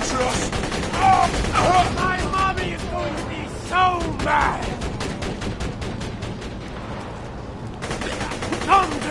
trust. My mommy is going to be so mad. Come to...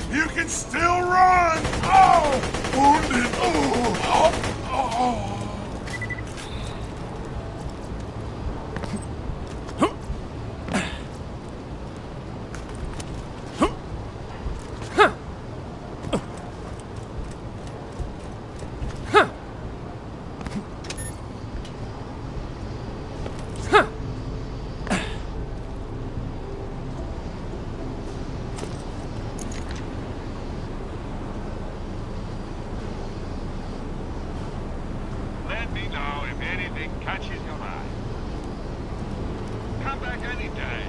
You can still run! Oh! Wounded! Oh! Let me know if anything catches your eye. Come back any day.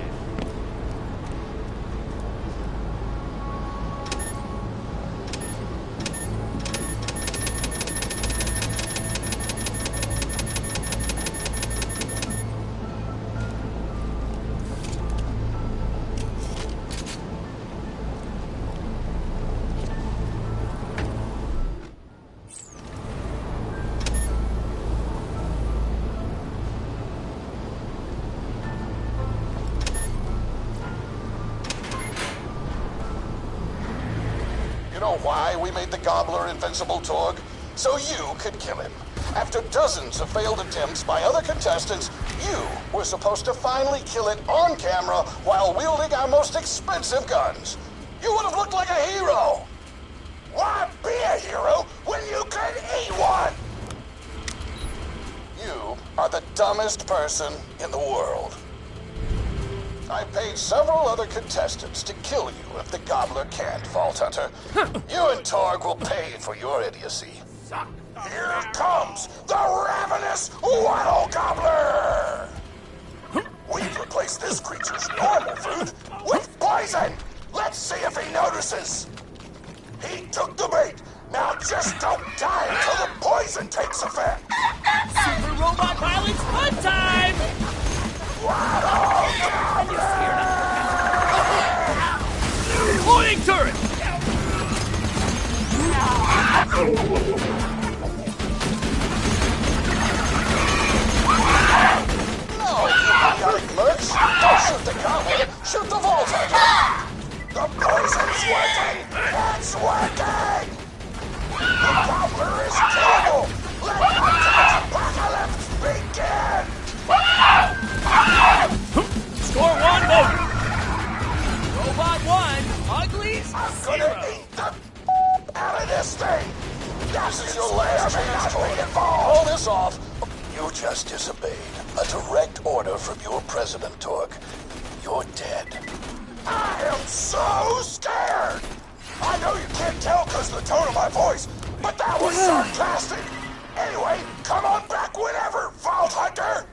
You know why we made the Gobbler invincible, Torg? So you could kill him. After dozens of failed attempts by other contestants, you were supposed to finally kill it on camera while wielding our most expensive guns. You would have looked like a hero. Why be a hero when you could eat one? You are the dumbest person in the world. I paid several other contestants to kill you if the Gobbler can't, Vault Hunter. You and Torg will pay for your idiocy. Here comes the ravenous Waddle Gobbler! We've replaced this creature's normal food with poison! Let's see if he notices! He took the bait! Now just don't die until the poison takes effect! Super robot violence fun time! Waddle Gobbler! Loading turret! No, you idiotic mercs! Don't shoot the Gobbler! Shoot the Vault Hunter! The poison's working! It's working! The Gobbler is killable! Let the apocalypse begin! Score one vote! Robot one, Uglies I'm zero. gonna eat the out of this thing! This is your last chance to be involved! Pull this off! You just disobeyed a direct order from your president, Torg. You're dead. I am so scared! I know you can't tell because of the tone of my voice, but that was sarcastic! Anyway, come on back whenever, Vault Hunter!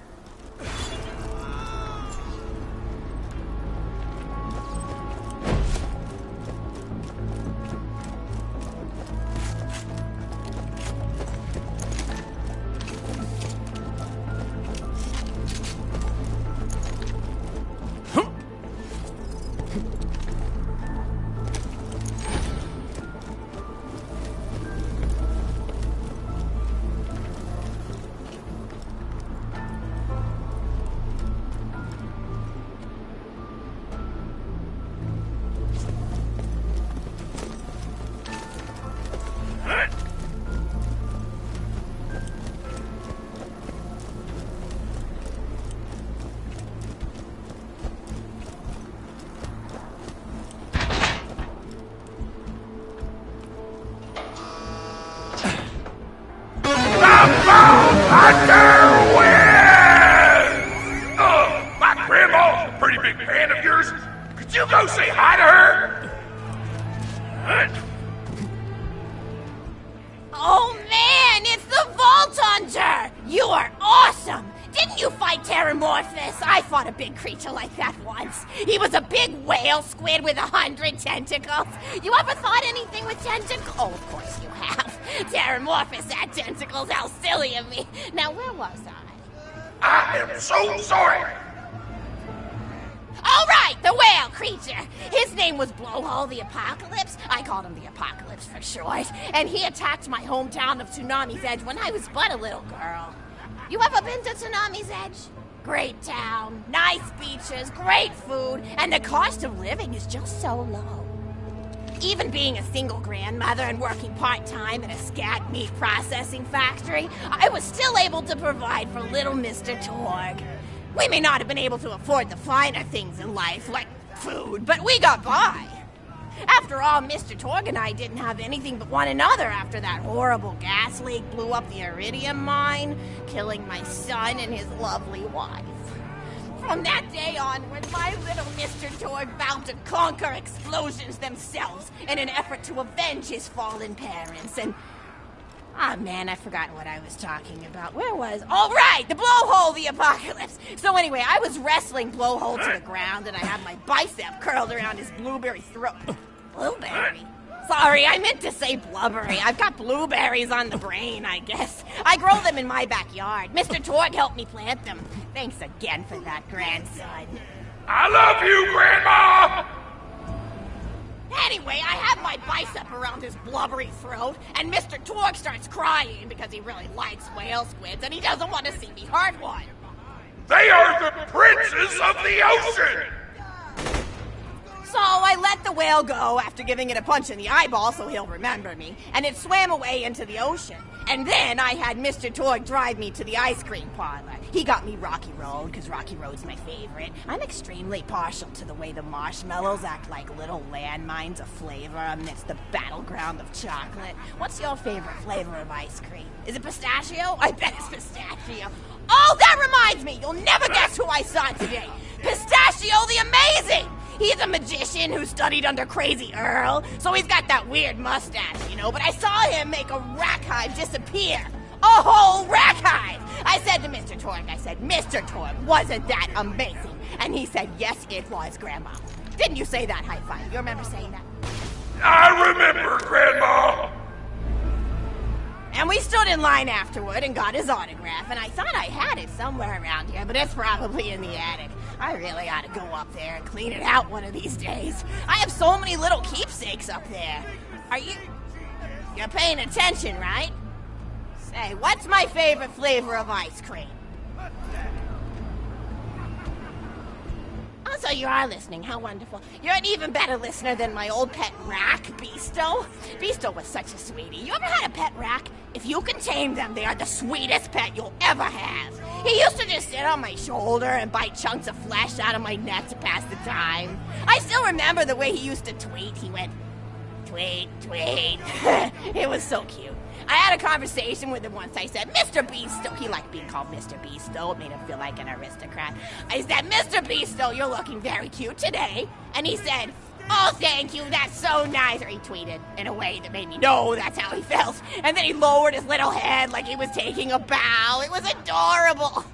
Hunter wins! My grandma's a pretty big fan of yours. Could you go say hi to her? Oh man, it's the Vault Hunter! You are awesome! Didn't you fight Terramorphous? I fought a big creature like that once. He was a big whale squid with 100 tentacles. You ever thought anything with tentacles? Oh, of course you have. Terramorphous had tentacles. How silly of me. Now, where was I? I am so sorry. All right, the whale creature. His name was Blowhole the Apocalypse. I called him the Apocalypse for short. And he attacked my hometown of Tsunami's Edge when I was but a little girl. You ever been to Tsunami's Edge? Great town, nice beaches, great food, and the cost of living is just so low. Even being a single grandmother and working part-time in a scat meat processing factory, I was still able to provide for little Mr. Torg. We may not have been able to afford the finer things in life, like food, but we got by. After all, Mr. Torg and I didn't have anything but one another after that horrible gas leak blew up the iridium mine, killing my son and his lovely wife. From that day onward, my little Mr. Torg vowed to conquer explosions themselves in an effort to avenge his fallen parents, and... Ah, man, I've forgotten what I was talking about. Where was... Oh, right! The Blowhole the Apocalypse! So anyway, I was wrestling Blowhole to the ground, and I had my bicep curled around his blueberry throat. Blueberry? Sorry, I meant to say blubbery. I've got blueberries on the brain, I guess. I grow them in my backyard. Mr. Torg helped me plant them. Thanks again for that, grandson. I love you, Grandma! Anyway, I have my bicep around his blubbery throat, and Mr. Torg starts crying because he really likes whale squids, and he doesn't want to see me hurt one. They are the princes of the ocean! So I let the whale go after giving it a punch in the eyeball so he'll remember me, and it swam away into the ocean. And then I had Mr. Torg drive me to the ice cream parlor. He got me Rocky Road, because Rocky Road's my favorite. I'm extremely partial to the way the marshmallows act like little landmines of flavor amidst the battleground of chocolate. What's your favorite flavor of ice cream? Is it pistachio? I bet it's pistachio. Oh, that reminds me! You'll never guess who I saw today! Pistachio the Amazing! He's a magician who studied under Crazy Earl, so he's got that weird mustache, you know, but I saw him make a rack hive disappear. A whole rack hive! I said to Mr. Torg, Mr. Torg, wasn't that amazing? And he said, yes, it was, Grandma. Didn't you say that, high five? You remember saying that? I remember, Grandma! And we stood in line afterward and got his autograph, and I thought I had it somewhere around here, but it's probably in the attic. I really ought to go up there and clean it out one of these days. I have so many little keepsakes up there. You're paying attention, right? Say, what's my favorite flavor of ice cream? Oh, so you are listening. How wonderful. You're an even better listener than my old pet rack, Beasto. Beasto was such a sweetie. You ever had a pet rack? If you can tame them, they are the sweetest pet you'll ever have. He used to just sit on my shoulder and bite chunks of flesh out of my neck to pass the time. I still remember the way he used to tweet. He went, tweet, tweet. It was so cute. I had a conversation with him once. I said, Mr. Beasto. He liked being called Mr. Beasto. It made him feel like an aristocrat. I said, Mr. Beasto, you're looking very cute today. And he said, oh, thank you, that's so nice. Or he tweeted in a way that made me know that's how he felt. And then he lowered his little head like he was taking a bow. It was adorable.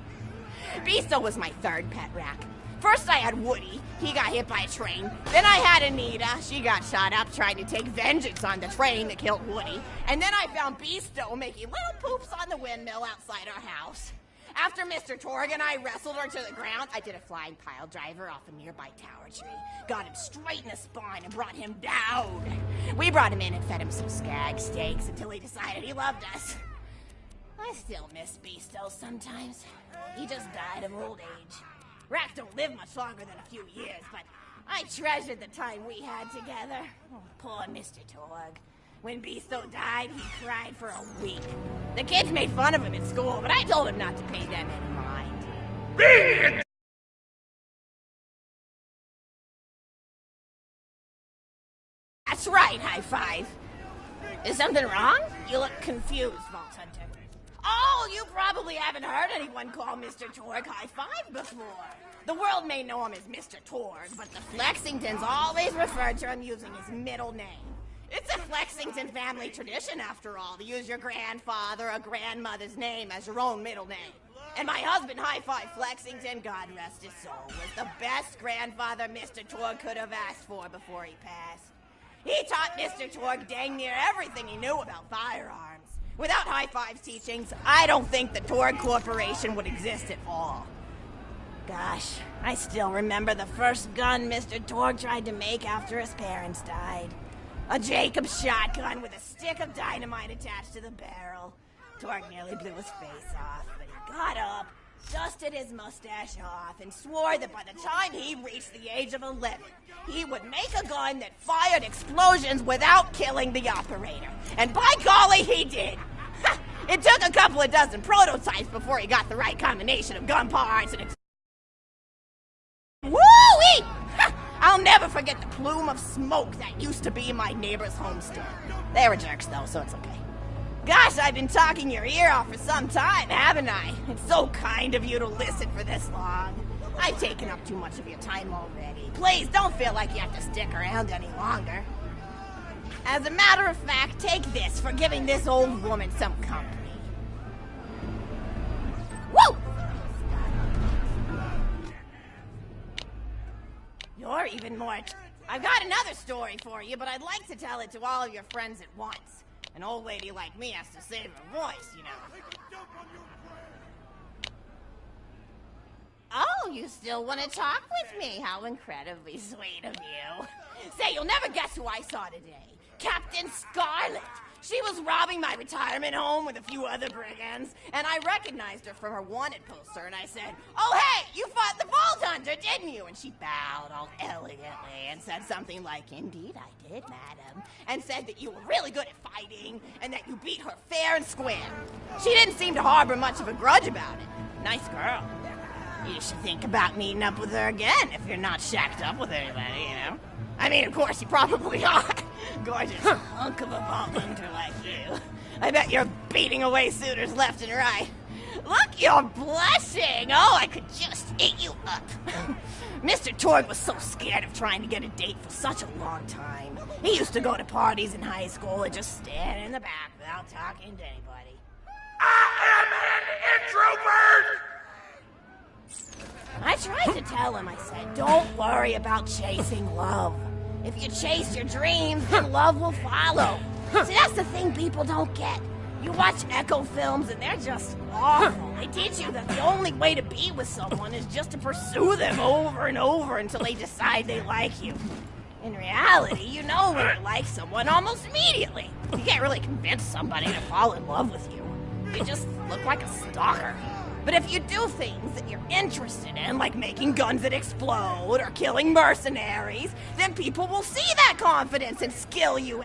Beasto was my third pet rack. First I had Woody. He got hit by a train. Then I had Anita. She got shot up trying to take vengeance on the train that killed Woody. And then I found Beasto making little poops on the windmill outside our house. After Mr. Torg and I wrestled her to the ground, I did a flying pile driver off a nearby tower tree, got him straight in the spine and brought him down. We brought him in and fed him some skag steaks until he decided he loved us. I still miss Beasto sometimes. He just died of old age. Rats don't live much longer than a few years, but I treasured the time we had together. Oh, poor Mr. Torg. When Beasto died, he cried for a week. The kids made fun of him at school, but I told him not to pay them any mind. Bitch! That's right, high five. Is something wrong? You look confused, Vault Hunter. Oh, you probably haven't heard anyone call Mr. Torg High Five before. The world may know him as Mr. Torg, but the Flexingtons always refer to him using his middle name. It's a Flexington family tradition, after all, to use your grandfather or grandmother's name as your own middle name. And my husband, High Five Flexington, God rest his soul, was the best grandfather Mr. Torg could have asked for before he passed. He taught Mr. Torg dang near everything he knew about firearms. Without High Five's teachings, I don't think the Torg Corporation would exist at all. Gosh, I still remember the first gun Mr. Torg tried to make after his parents died. A Jacobs shotgun with a stick of dynamite attached to the barrel. Torg nearly blew his face off, but he got up, dusted his mustache off, and swore that by the time he reached the age of 11, he would make a gun that fired explosions without killing the operator. And by golly, he did! It took a couple of dozen prototypes before he got the right combination of gun parts and Woo-wee! I'll never forget the plume of smoke that used to be my neighbor's homestead. They were jerks, though, so it's okay. Gosh, I've been talking your ear off for some time, haven't I? It's so kind of you to listen for this long. I've taken up too much of your time already. Please don't feel like you have to stick around any longer. As a matter of fact, take this for giving this old woman some company. Woo! You're even more... I've got another story for you, but I'd like to tell it to all of your friends at once. An old lady like me has to save her voice, you know. Oh, you still want to talk with me? How incredibly sweet of you. Say, you'll never guess who I saw today. Captain Scarlet. She was robbing my retirement home with a few other brigands, and I recognized her from her wanted poster, and I said, "Oh, hey, you fought the Vault Hunter, didn't you?" And she bowed all elegantly and said something like, "Indeed I did, madam," and said that you were really good at fighting, and that you beat her fair and square. She didn't seem to harbor much of a grudge about it. Nice girl. You should think about meeting up with her again if you're not shacked up with anybody, you know? I mean, of course, you probably are. Gorgeous hunk of a Vault Hunter like you. I bet you're beating away suitors left and right. Look, you're blushing. Oh, I could just eat you up. Mr. Torg was so scared of trying to get a date for such a long time. He used to go to parties in high school and just stand in the back without talking to anybody. I am an introvert! I tried to tell him, I said, don't worry about chasing love. If you chase your dreams, then love will follow. See, that's the thing people don't get. You watch Echo films and they're just awful. They teach you that the only way to be with someone is just to pursue them over and over until they decide they like you. In reality, you know when you like someone almost immediately. You can't really convince somebody to fall in love with you. You just look like a stalker. But if you do things that you're interested in, like making guns that explode or killing mercenaries, then people will see that confidence and skill you